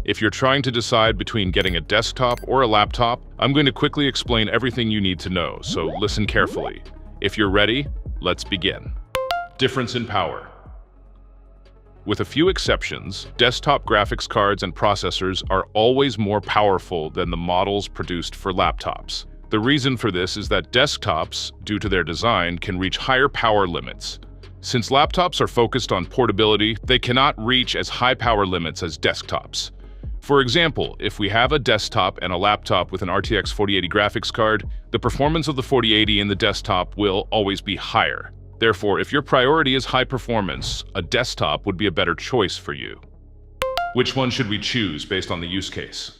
If you're trying to decide between getting a desktop or a laptop, I'm going to quickly explain everything you need to know, so listen carefully. If you're ready, let's begin. Difference in power. With a few exceptions, desktop graphics cards and processors are always more powerful than the models produced for laptops. The reason for this is that desktops, due to their design, can reach higher power limits. Since laptops are focused on portability, they cannot reach as high power limits as desktops. For example, if we have a desktop and a laptop with an RTX 4080 graphics card, the performance of the 4080 in the desktop will always be higher. Therefore, if your priority is high performance, a desktop would be a better choice for you. Which one should we choose based on the use case?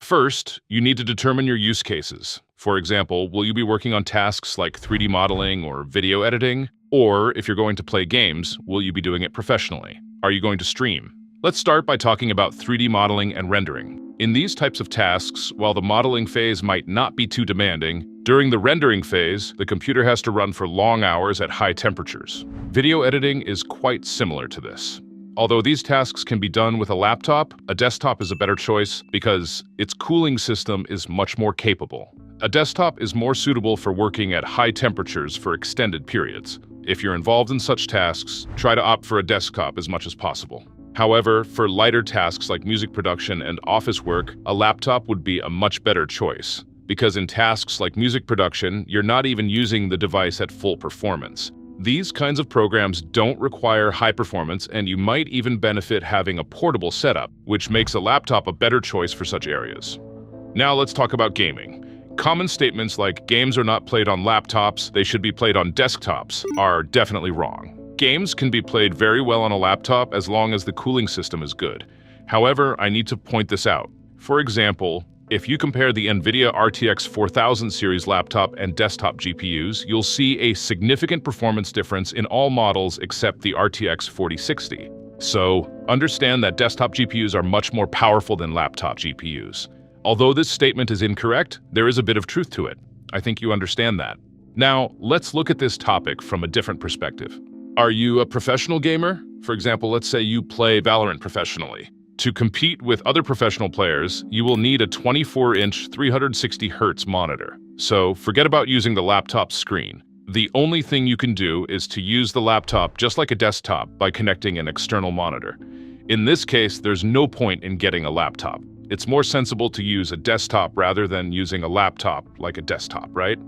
First, you need to determine your use cases. For example, will you be working on tasks like 3D modeling or video editing? Or, if you're going to play games, will you be doing it professionally? Are you going to stream? Let's start by talking about 3D modeling and rendering. In these types of tasks, while the modeling phase might not be too demanding, during the rendering phase, the computer has to run for long hours at high temperatures. Video editing is quite similar to this. Although these tasks can be done with a laptop, a desktop is a better choice because its cooling system is much more capable. A desktop is more suitable for working at high temperatures for extended periods. If you're involved in such tasks, try to opt for a desktop as much as possible. However, for lighter tasks like music production and office work, a laptop would be a much better choice. Because in tasks like music production, you're not even using the device at full performance. These kinds of programs don't require high performance, and you might even benefit having a portable setup, which makes a laptop a better choice for such areas. Now let's talk about gaming. Common statements like games are not played on laptops, they should be played on desktops are definitely wrong. Games can be played very well on a laptop as long as the cooling system is good. However, I need to point this out. For example, if you compare the NVIDIA RTX 4000 series laptop and desktop GPUs, you'll see a significant performance difference in all models except the RTX 4060. So, understand that desktop GPUs are much more powerful than laptop GPUs. Although this statement is incorrect, there is a bit of truth to it. I think you understand that. Now, let's look at this topic from a different perspective. Are you a professional gamer? For example, let's say you play Valorant professionally. To compete with other professional players, you will need a 24-inch 360Hz monitor. So forget about using the laptop screen. The only thing you can do is to use the laptop just like a desktop by connecting an external monitor. In this case, there's no point in getting a laptop. It's more sensible to use a desktop rather than using a laptop like a desktop, right?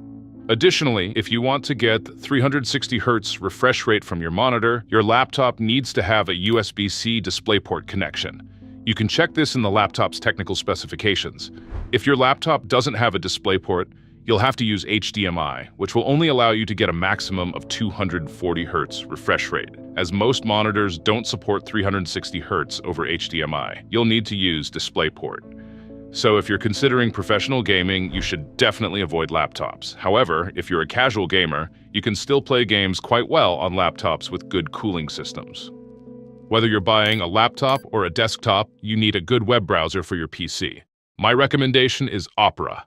Additionally, if you want to get 360Hz refresh rate from your monitor, your laptop needs to have a USB-C DisplayPort connection. You can check this in the laptop's technical specifications. If your laptop doesn't have a DisplayPort, you'll have to use HDMI, which will only allow you to get a maximum of 240Hz refresh rate. As most monitors don't support 360Hz over HDMI, you'll need to use DisplayPort. So if you're considering professional gaming, you should definitely avoid laptops. However, if you're a casual gamer, you can still play games quite well on laptops with good cooling systems. Whether you're buying a laptop or a desktop, you need a good web browser for your PC. My recommendation is Opera.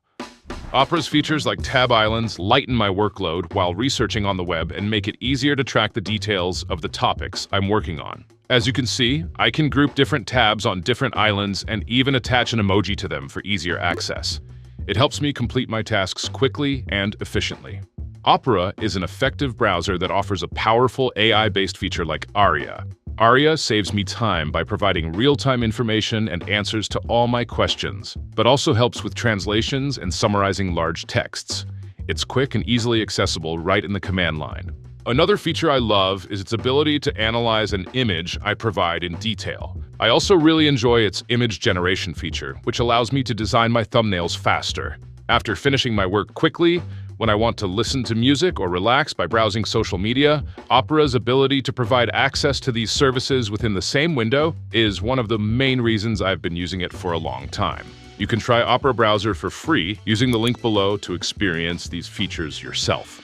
Opera's features like tab islands lighten my workload while researching on the web and make it easier to track the details of the topics I'm working on. As you can see, I can group different tabs on different islands and even attach an emoji to them for easier access. It helps me complete my tasks quickly and efficiently. Opera is an effective browser that offers a powerful AI-based feature like Aria. Aria saves me time by providing real-time information and answers to all my questions, but also helps with translations and summarizing large texts. It's quick and easily accessible right in the command line. Another feature I love is its ability to analyze an image I provide in detail. I also really enjoy its image generation feature, which allows me to design my thumbnails faster. After finishing my work quickly, when I want to listen to music or relax by browsing social media, Opera's ability to provide access to these services within the same window is one of the main reasons I've been using it for a long time. You can try Opera Browser for free using the link below to experience these features yourself.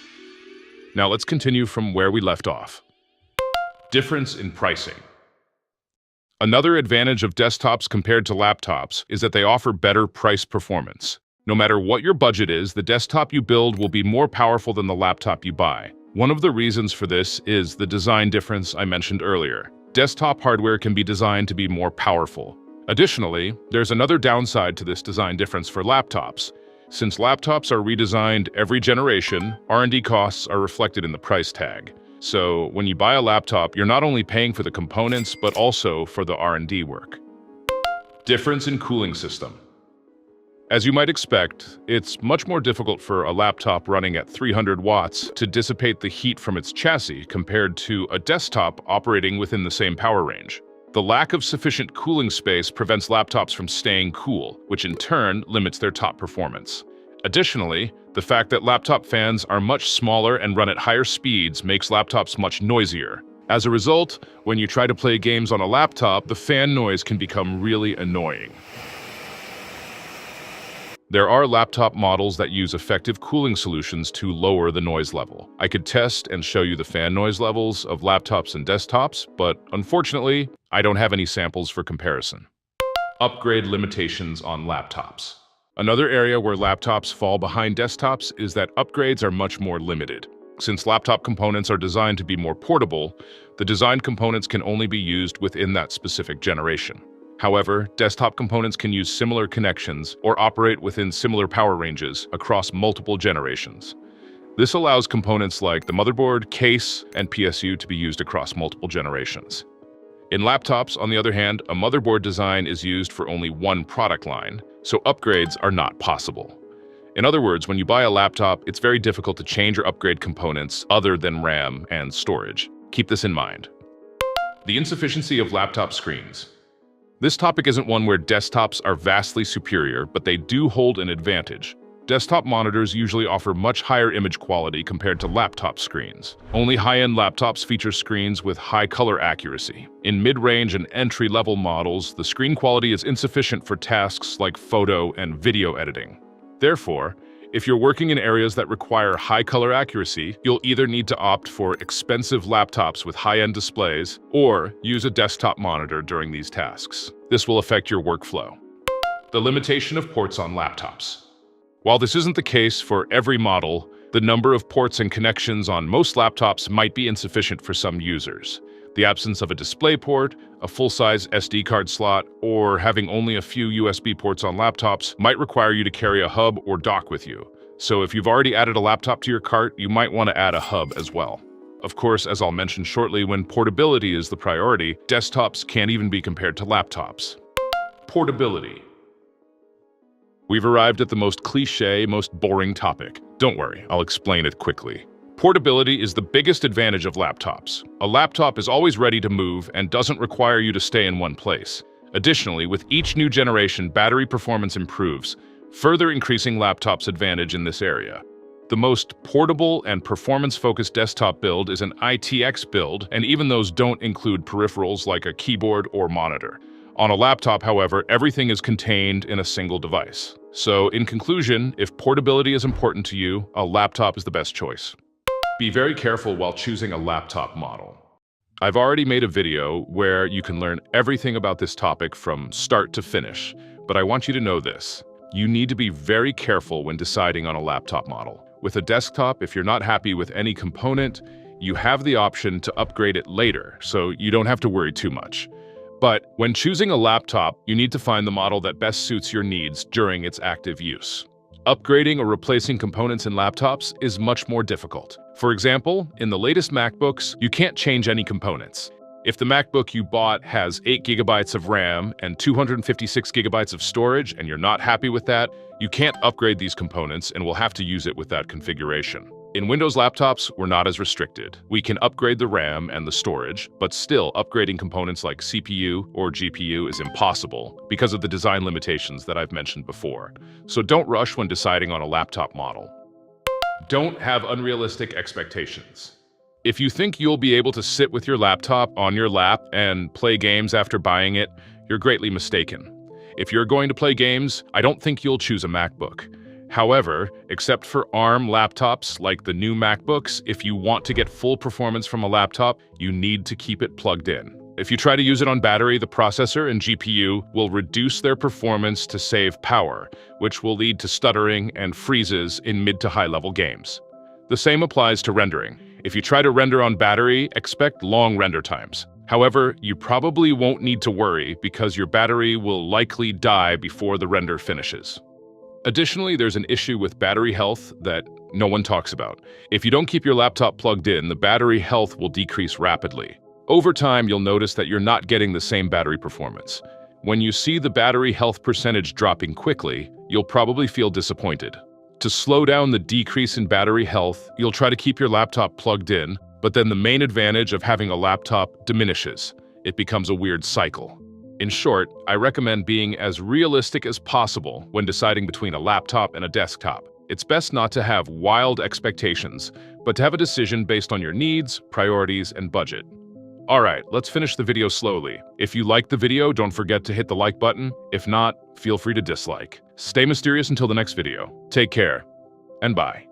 Now let's continue from where we left off. Difference in pricing. Another advantage of desktops compared to laptops is that they offer better price performance. No matter what your budget is, the desktop you build will be more powerful than the laptop you buy. One of the reasons for this is the design difference I mentioned earlier. Desktop hardware can be designed to be more powerful. Additionally, there's another downside to this design difference for laptops. Since laptops are redesigned every generation, R&D costs are reflected in the price tag. So when you buy a laptop, you're not only paying for the components, but also for the R&D work. Difference in cooling system. As you might expect, it's much more difficult for a laptop running at 300 watts to dissipate the heat from its chassis compared to a desktop operating within the same power range. The lack of sufficient cooling space prevents laptops from staying cool, which in turn limits their top performance. Additionally, the fact that laptop fans are much smaller and run at higher speeds makes laptops much noisier. As a result, when you try to play games on a laptop, the fan noise can become really annoying. There are laptop models that use effective cooling solutions to lower the noise level. I could test and show you the fan noise levels of laptops and desktops, but unfortunately, I don't have any samples for comparison. Upgrade limitations on laptops. Another area where laptops fall behind desktops is that upgrades are much more limited. Since laptop components are designed to be more portable, the designed components can only be used within that specific generation. However, desktop components can use similar connections or operate within similar power ranges across multiple generations. This allows components like the motherboard, case, and PSU to be used across multiple generations. In laptops, on the other hand, a motherboard design is used for only one product line, so upgrades are not possible. In other words, when you buy a laptop, it's very difficult to change or upgrade components other than RAM and storage. Keep this in mind. The insufficiency of laptop screens. This topic isn't one where desktops are vastly superior, but they do hold an advantage. Desktop monitors usually offer much higher image quality compared to laptop screens. Only high-end laptops feature screens with high color accuracy. In mid-range and entry-level models, the screen quality is insufficient for tasks like photo and video editing. Therefore, if you're working in areas that require high color accuracy, you'll either need to opt for expensive laptops with high-end displays or use a desktop monitor during these tasks. This will affect your workflow. The limitation of ports on laptops. While this isn't the case for every model, the number of ports and connections on most laptops might be insufficient for some users. The absence of a display port, a full-size SD card slot, or having only a few USB ports on laptops might require you to carry a hub or dock with you. So if you've already added a laptop to your cart, you might want to add a hub as well. Of course, as I'll mention shortly, when portability is the priority, desktops can't even be compared to laptops. Portability. We've arrived at the most cliché, most boring topic. Don't worry, I'll explain it quickly. Portability is the biggest advantage of laptops. A laptop is always ready to move and doesn't require you to stay in one place. Additionally, with each new generation, battery performance improves, further increasing laptops' advantage in this area. The most portable and performance-focused desktop build is an ITX build, and even those don't include peripherals like a keyboard or monitor. On a laptop, however, everything is contained in a single device. So, in conclusion, if portability is important to you, a laptop is the best choice. Be very careful while choosing a laptop model. I've already made a video where you can learn everything about this topic from start to finish, but I want you to know this. You need to be very careful when deciding on a laptop model. With a desktop, if you're not happy with any component, you have the option to upgrade it later, so you don't have to worry too much. But when choosing a laptop, you need to find the model that best suits your needs during its active use. Upgrading or replacing components in laptops is much more difficult. For example, in the latest MacBooks, you can't change any components. If the MacBook you bought has 8 GB of RAM and 256 GB of storage and you're not happy with that, you can't upgrade these components and will have to use it with that configuration. In Windows laptops, we're not as restricted. We can upgrade the RAM and the storage, but still upgrading components like CPU or GPU is impossible because of the design limitations that I've mentioned before. So don't rush when deciding on a laptop model. Don't have unrealistic expectations. If you think you'll be able to sit with your laptop on your lap and play games after buying it, you're greatly mistaken. If you're going to play games, I don't think you'll choose a MacBook. However, except for ARM laptops like the new MacBooks, if you want to get full performance from a laptop, you need to keep it plugged in. If you try to use it on battery, the processor and GPU will reduce their performance to save power, which will lead to stuttering and freezes in mid to high level games. The same applies to rendering. If you try to render on battery, expect long render times. However, you probably won't need to worry because your battery will likely die before the render finishes. Additionally, there's an issue with battery health that no one talks about. If you don't keep your laptop plugged in, the battery health will decrease rapidly. Over time, you'll notice that you're not getting the same battery performance. When you see the battery health percentage dropping quickly, you'll probably feel disappointed. To slow down the decrease in battery health, you'll try to keep your laptop plugged in, but then the main advantage of having a laptop diminishes. It becomes a weird cycle. In short, I recommend being as realistic as possible when deciding between a laptop and a desktop. It's best not to have wild expectations, but to have a decision based on your needs, priorities, and budget. Alright, let's finish the video slowly. If you liked the video, don't forget to hit the like button. If not, feel free to dislike. Stay mysterious until the next video. Take care, and bye.